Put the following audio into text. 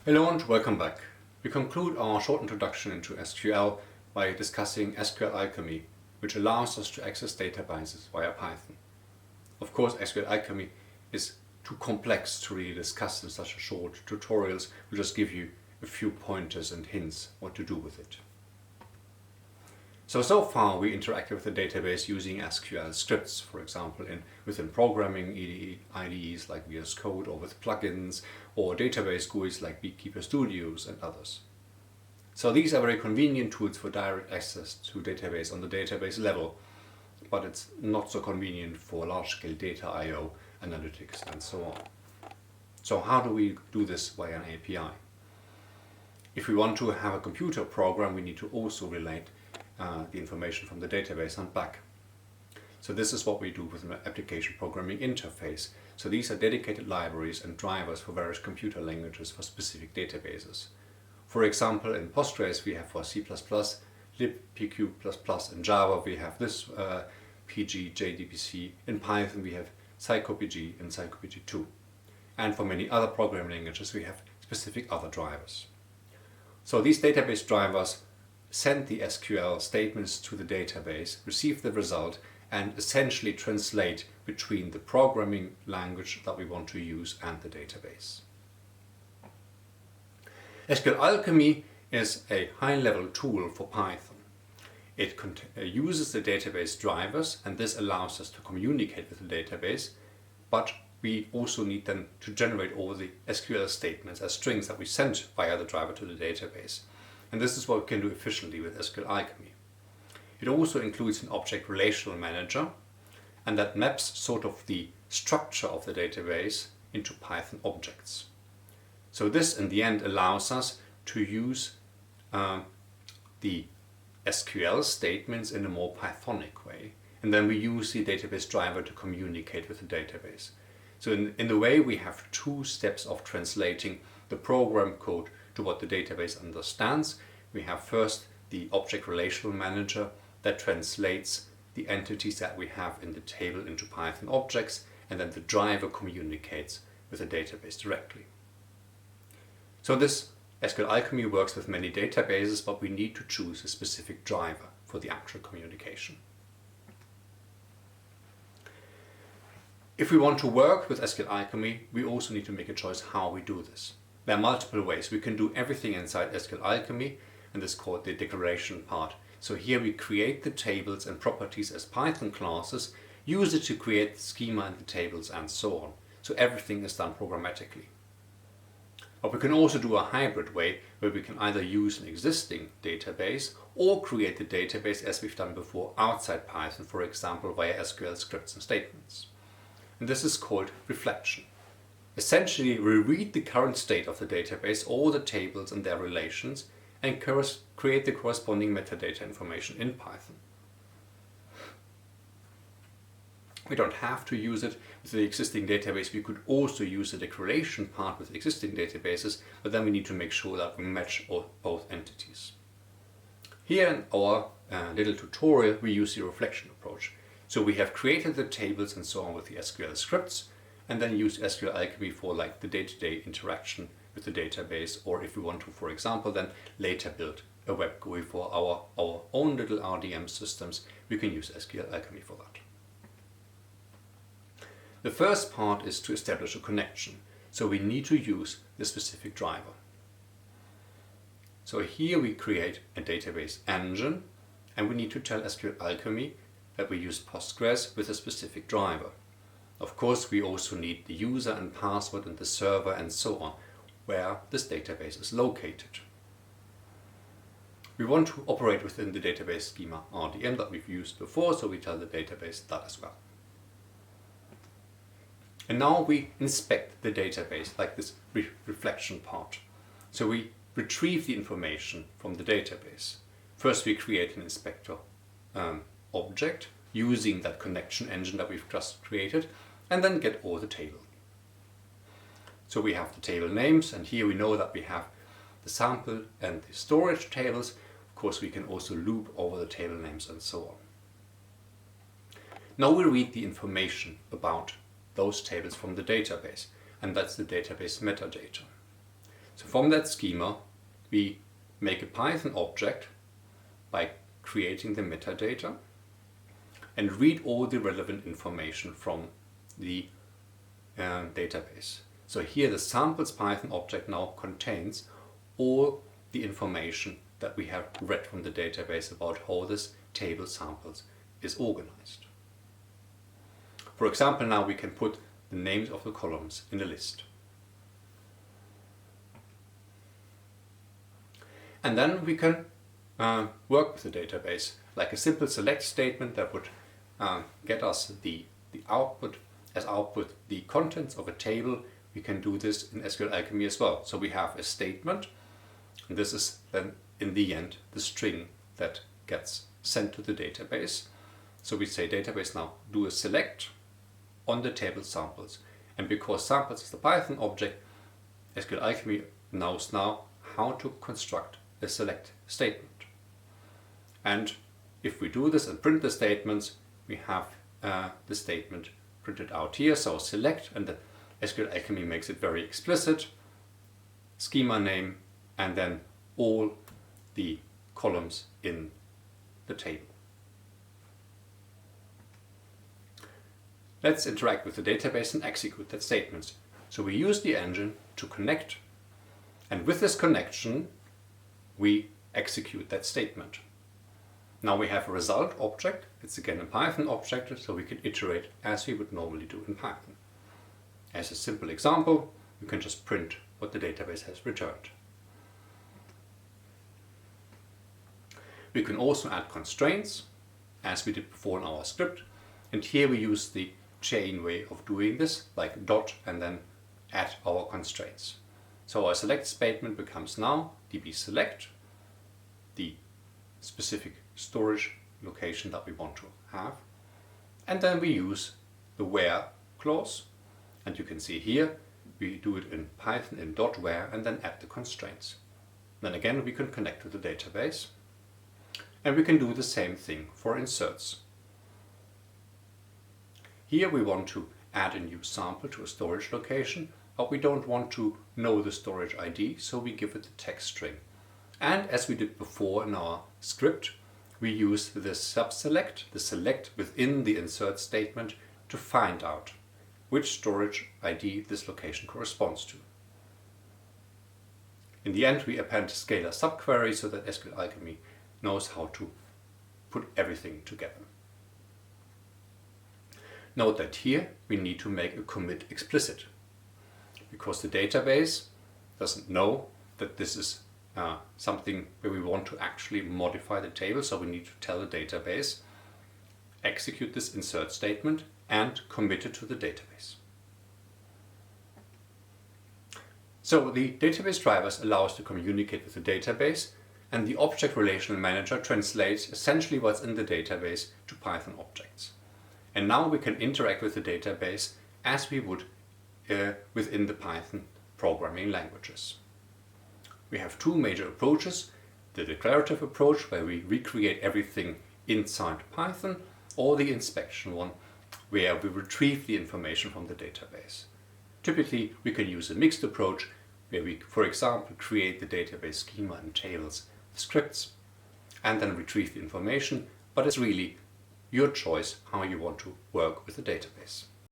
Hello and welcome back. We conclude our short introduction into SQL by discussing SQLAlchemy, which allows us to access databases via Python. Of course, SQLAlchemy is too complex to really discuss in such a short tutorials. We'll just give you a few pointers and hints what to do with it. So far we interacted with the database using SQL scripts, for example, within programming IDEs like VS Code, or with plugins, or database GUIs like Beekeeper Studios and others. So these are very convenient tools for direct access to database on the database level, but it's not so convenient for large-scale data I/O, analytics, and so on. So how do we do this via an API? If we want to have a computer program, we need to also relate the information from the database and back. So this is what we do with an application programming interface. So these are dedicated libraries and drivers for various computer languages for specific databases. For example, in Postgres we have for C++, libpq++. In Java we have this PG, JDBC. In Python we have psycopg and psycopg2. And for many other programming languages we have specific other drivers. So these database drivers send the SQL statements to the database, receive the result, and essentially translate between the programming language that we want to use and the database. SQLAlchemy is a high-level tool for Python. It uses the database drivers, and this allows us to communicate with the database, but we also need them to generate all the SQL statements as strings that we send via the driver to the database. And this is what we can do efficiently with SQLAlchemy. It also includes an object relational manager, and that maps sort of the structure of the database into Python objects. So this in the end allows us to use the SQL statements in a more Pythonic way, and then we use the database driver to communicate with the database. So in the way we have two steps of translating the program code to what the database understands. We have first the object relational manager that translates the entities that we have in the table into Python objects, and then the driver communicates with the database directly. So this SQLAlchemy works with many databases, but we need to choose a specific driver for the actual communication. If we want to work with SQLAlchemy, we also need to make a choice how we do this. There are multiple ways. We can do everything inside SQLAlchemy, and this is called the declaration part. So here we create the tables and properties as Python classes, use it to create the schema and the tables and so on. So everything is done programmatically. But we can also do a hybrid way where we can either use an existing database or create the database as we've done before outside Python, for example via SQL scripts and statements. And this is called reflection. Essentially, we read the current state of the database, all the tables and their relations, and create the corresponding metadata information in Python. We don't have to use it with the existing database. We could also use the declaration part with existing databases, but then we need to make sure that we match both entities. Here in our little tutorial, we use the reflection approach. So we have created the tables and so on with the SQL scripts, and then use SQLAlchemy for like the day-to-day interaction with the database, or if we want to, for example, then later build a web GUI for our own little RDM systems, we can use SQLAlchemy for that. The first part is to establish a connection. So we need to use the specific driver. So here we create a database engine, and we need to tell SQLAlchemy that we use Postgres with a specific driver. Of course, we also need the user and password and the server and so on, where this database is located. We want to operate within the database schema RDM that we've used before, so we tell the database that as well. And now we inspect the database, like this reflection part. So we retrieve the information from the database. First we create an inspector object using that connection engine that we've just created, and then get all the table. So we have the table names, and here we know that we have the sample and the storage tables. Of course, we can also loop over the table names and so on. Now we read the information about those tables from the database, and that's the database metadata. So So from that schema, we make a Python object by creating the metadata and read all the relevant information from the database. So here the samples Python object now contains all the information that we have read from the database about how this table samples is organized. For example, now we can put the names of the columns in a list. And then we can work with the database, like a simple select statement that would get us the output as output the contents of a table. We can do this in SQLAlchemy as well. So we have a statement, and this is then in the end the string that gets sent to the database. So we say database now do a select on the table samples, and because samples is the Python object, SQLAlchemy knows now how to construct a select statement. And if we do this and print the statements, we have the statement printed out here. So select, and the SQLAlchemy makes it very explicit, schema name, and then all the columns in the table. Let's interact with the database and execute that statement. So we use the engine to connect, and with this connection we execute that statement. Now we have a result object. It's again a Python object, so we can iterate as we would normally do in Python. As a simple example, you can just print what the database has returned. We can also add constraints, as we did before in our script, and here we use the chain way of doing this, like dot and then add our constraints. So our select statement becomes now db select, the specific storage location that we want to have, and then we use the where clause, and you can see here we do it in Python in .where and then add the constraints. Then again we can connect to the database, and we can do the same thing for inserts. Here we want to add a new sample to a storage location, but we don't want to know the storage ID, so we give it the text string. And as we did before in our script, we use the subselect, the select within the insert statement, to find out which storage ID this location corresponds to. In the end, we append scalar subquery so that SQLAlchemy knows how to put everything together. Note that here we need to make a commit explicit, because the database doesn't know that this is something where we want to actually modify the table, so we need to tell the database, execute this insert statement and commit it to the database. So the database drivers allow us to communicate with the database, and the object relational manager translates essentially what's in the database to Python objects. And now we can interact with the database as we would within the Python programming languages. We have two major approaches: the declarative approach, where we recreate everything inside Python, or the inspection one, where we retrieve the information from the database. Typically, we can use a mixed approach, where we, for example, create the database schema and tables, scripts, and then retrieve the information, but it's really your choice how you want to work with the database.